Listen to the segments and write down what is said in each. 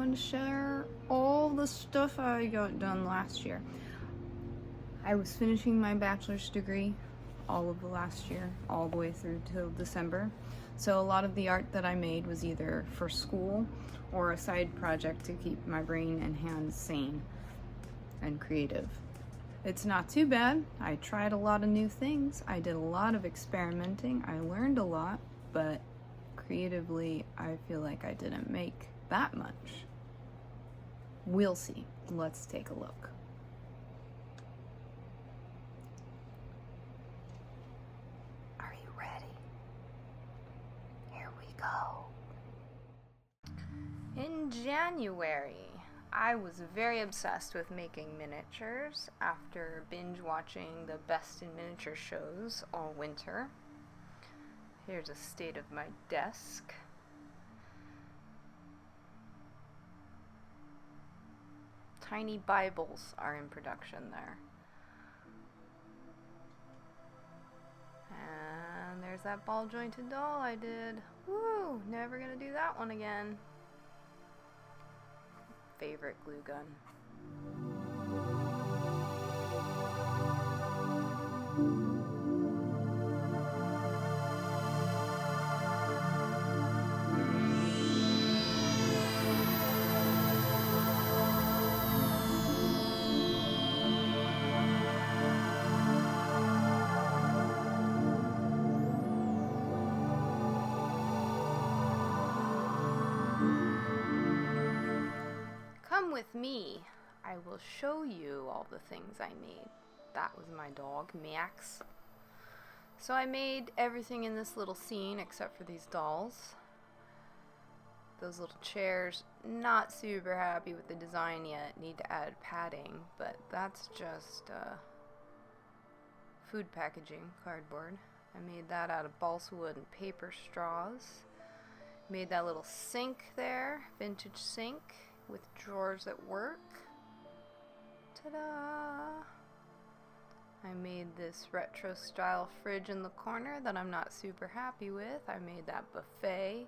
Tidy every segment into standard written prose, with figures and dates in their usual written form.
wanted to share all the stuff I got done last year. I was finishing my bachelor's degree all of the last year, all the way through till December. So a lot of the art that I made was either for school or a side project to keep my brain and hands sane and creative. It's not too bad. I tried a lot of new things. I did a lot of experimenting. I learned a lot, but creatively, I feel like I didn't make that much. We'll see. Let's take a look. Are you ready? Here we go. In January, I was very obsessed with making miniatures after binge watching the best in miniature shows all winter. Here's a state of my desk. Tiny Bibles are in production there. And there's that ball jointed doll I did. Woo! Never gonna do that one again. Favorite glue gun. Come with me. I will show you all the things I made. That was my dog, Max. So I made everything in this little scene except for these dolls. Those little chairs, not super happy with the design yet. Need to add padding, but that's just food packaging, cardboard. I made that out of balsa wood and paper straws. Made that little sink there, vintage sink, with drawers that work. Ta-da! I made this retro style fridge in the corner that I'm not super happy with. I made that buffet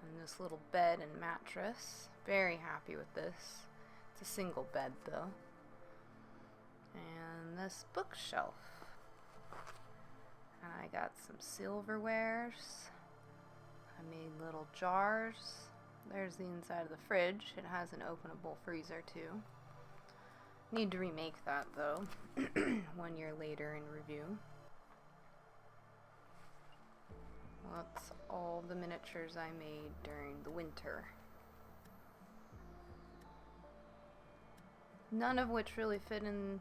and this little bed and mattress. Very happy with this. It's a single bed though. And this bookshelf. And I got some silverwares. I made little jars. There's the inside of the fridge. It has an openable freezer too. Need to remake that though, 1 year later in review. That's all the miniatures I made during the winter. None of which really fit in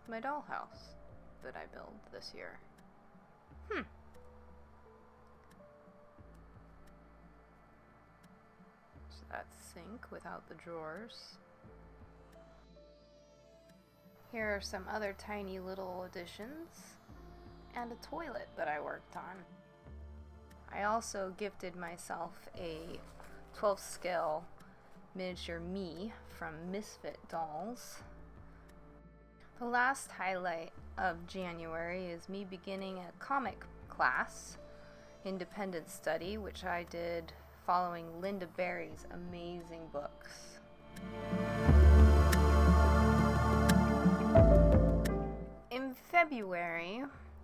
my dollhouse that I built this year. That sink without the drawers. Here are some other tiny little additions and a toilet that I worked on. I also gifted myself a 12th scale miniature me from Misfit Dolls. The last highlight of January is me beginning a comic class, independent study, which I did following Lynda Barry's amazing books. In February,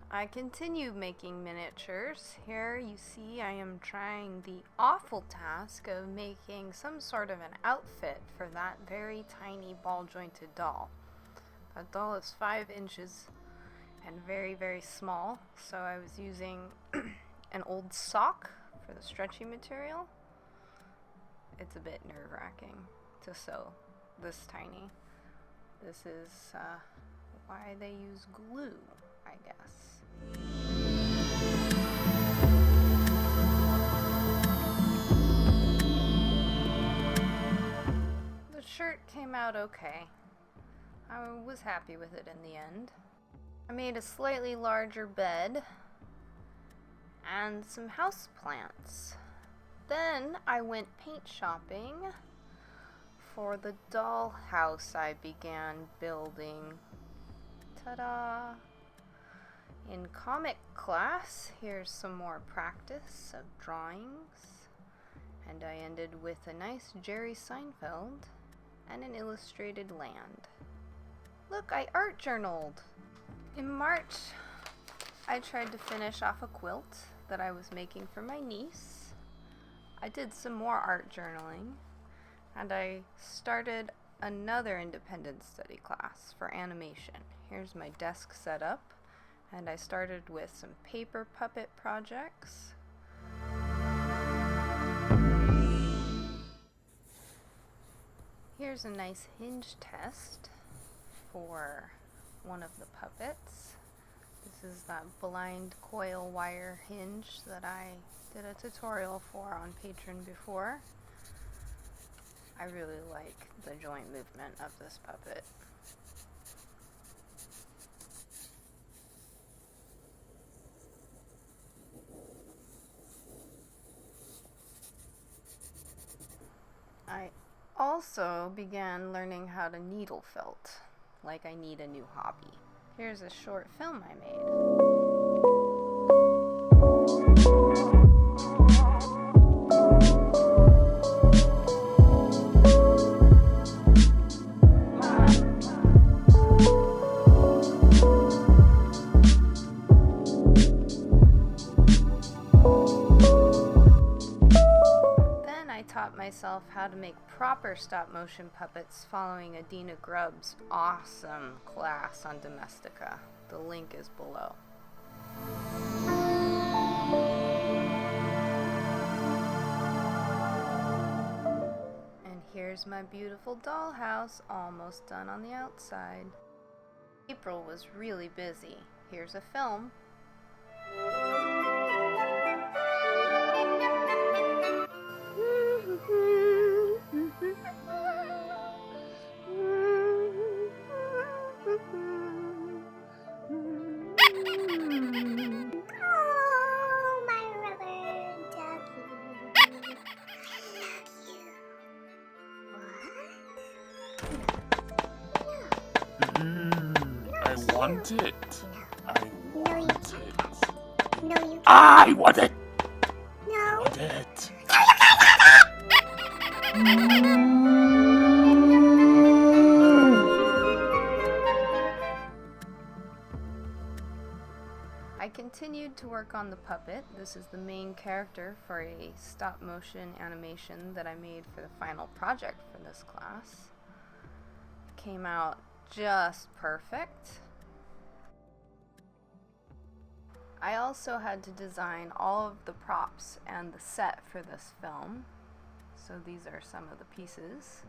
I continued making miniatures. Here you see I am trying the awful task of making some sort of an outfit for that very tiny ball jointed doll. That doll is 5 inches and very, very small, so I was using an old sock for the stretchy material. It's a bit nerve-wracking to sew this tiny. This is why they use glue, I guess. The shirt came out okay. I was happy with it in the end. I made a slightly larger bed and some house plants. Then I went paint shopping for the dollhouse I began building. Ta-da! In comic class, here's some more practice of drawings And I ended with a nice Jerry Seinfeld and an illustrated land. Look, I art journaled! In March, I tried to finish off a quilt that I was making for my niece. I did some more art journaling, and I started another independent study class for animation. Here's my desk set up, and I started with some paper puppet projects. Here's a nice hinge test for one of the puppets. This is that blind coil wire hinge that I did a tutorial for on Patreon before. I really like the joint movement of this puppet. I also began learning how to needle felt, like I need a new hobby. Here's a short film I made. Taught myself how to make proper stop-motion puppets following Adeena Grubb's awesome class on Domestika. The link is below. And here's my beautiful dollhouse, almost done on the outside. April was really busy. Here's a film. I want it. I want it. No, you can't. I want it. No. I want it. I continued to work on the puppet. This is the main character for a stop-motion animation that I made for the final project for this class. Came out just perfect. I also had to design all of the props and the set for this film. So these are some of the pieces.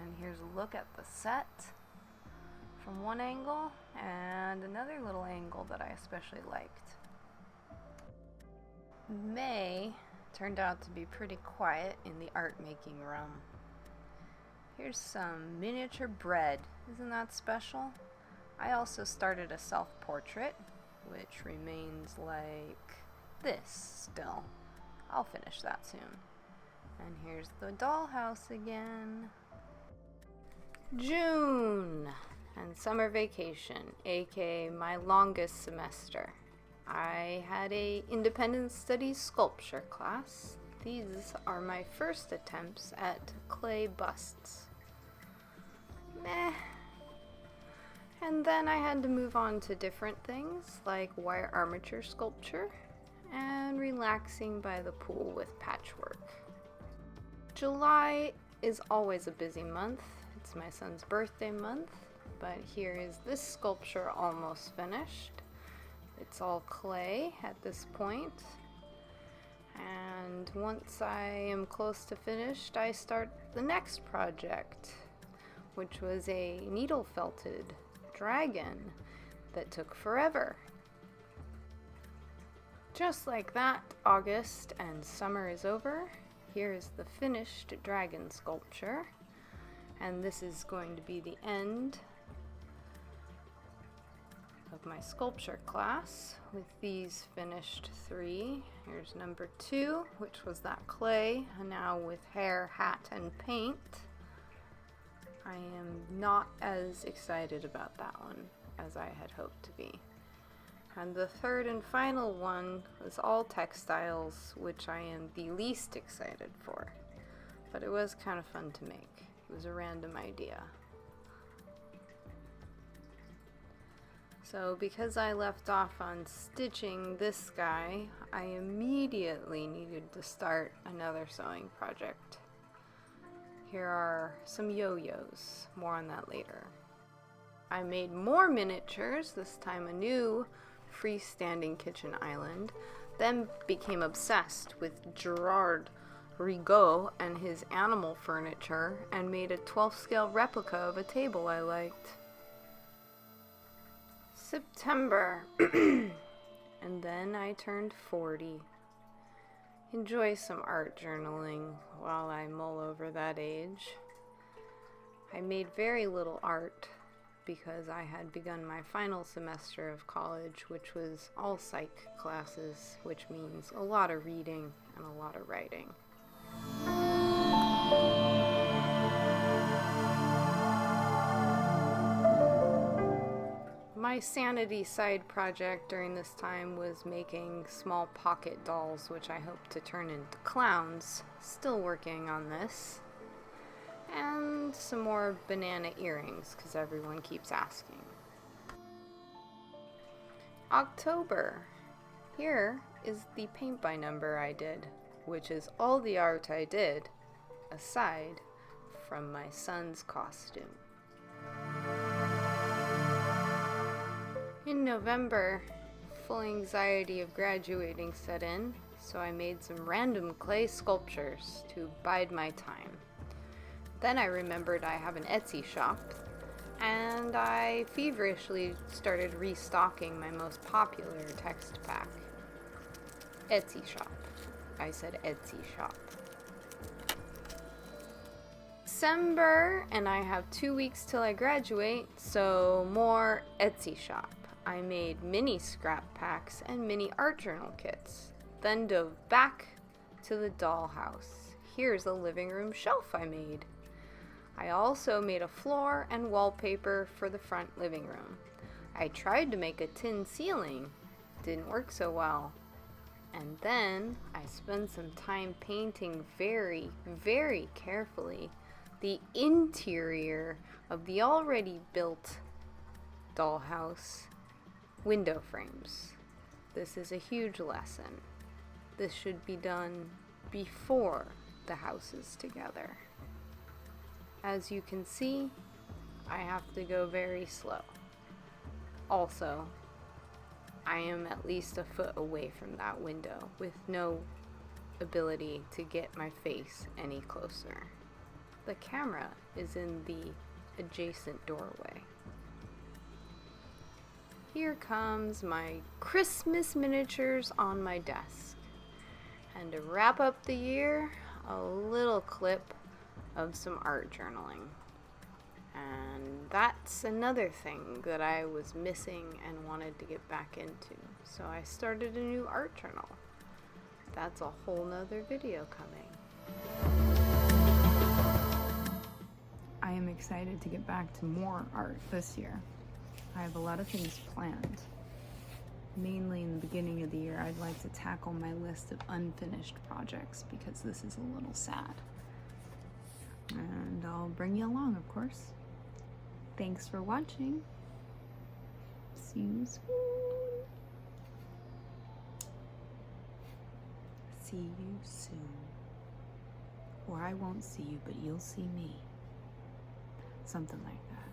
And here's a look at the set from one angle and another little angle that I especially liked. May turned out to be pretty quiet in the art making room. Here's some miniature bread. Isn't that special? I also started a self-portrait, which remains like this still. I'll finish that soon. And here's the dollhouse again. June and summer vacation, aka my longest semester. I had a independent studies sculpture class. These are my first attempts at clay busts. Meh. And then I had to move on to different things like wire armature sculpture and relaxing by the pool with patchwork. July is always a busy month. It's my son's birthday month, but here is this sculpture almost finished. It's all clay at this point. And once I am close to finished, I start the next project, which was a needle felted dragon that took forever. Just like that, August and summer is over. Here is the finished dragon sculpture, and this is going to be the end of my sculpture class with these finished 3. Here's number 2, which was that clay, and now with hair, hat, and paint. I am not as excited about that one as I had hoped to be. And the third and final one was all textiles, which I am the least excited for. But it was kind of fun to make. It was a random idea. So because I left off on stitching this guy, I immediately needed to start another sewing project. Here are some yo-yos. More on that later. I made more miniatures, this time a new freestanding kitchen island, then became obsessed with Gerard Rigot and his animal furniture and made a 12th scale replica of a table I liked. September. And then I turned 40. Enjoy some art journaling while I mull over that age. I made very little art because I had begun my final semester of college, which was all psych classes, which means a lot of reading and a lot of writing. My sanity side project during this time was making small pocket dolls, which I hope to turn into clowns. Still working on this. And some more banana earrings, because everyone keeps asking. October. Here is the paint by number I did, which is all the art I did, aside from my son's costume. In November, full anxiety of graduating set in, so I made some random clay sculptures to bide my time. Then I remembered I have an Etsy shop, and I feverishly started restocking my most popular text pack. Etsy shop. I said Etsy shop. December, and I have 2 weeks till I graduate, so more Etsy shop. I made mini scrap packs and mini art journal kits, then dove back to the dollhouse. Here's a living room shelf I made. I also made a floor and wallpaper for the front living room. I tried to make a tin ceiling, didn't work so well. And then I spent some time painting very, very carefully the interior of the already built dollhouse window frames. This is a huge lesson. This should be done before the house is together. As you can see, I have to go very slow. Also, I am at least a foot away from that window with no ability to get my face any closer. The camera is in the adjacent doorway. Here comes my Christmas miniatures on my desk. And to wrap up the year, a little clip of some art journaling. And that's another thing that I was missing and wanted to get back into. So I started a new art journal. That's a whole nother video coming. I am excited to get back to more art this year. I have a lot of things planned. Mainly in the beginning of the year, I'd like to tackle my list of unfinished projects because this is a little sad. And I'll bring you along, of course. Thanks for watching. See you soon. See you soon. Or I won't see you, but you'll see me. Something like that.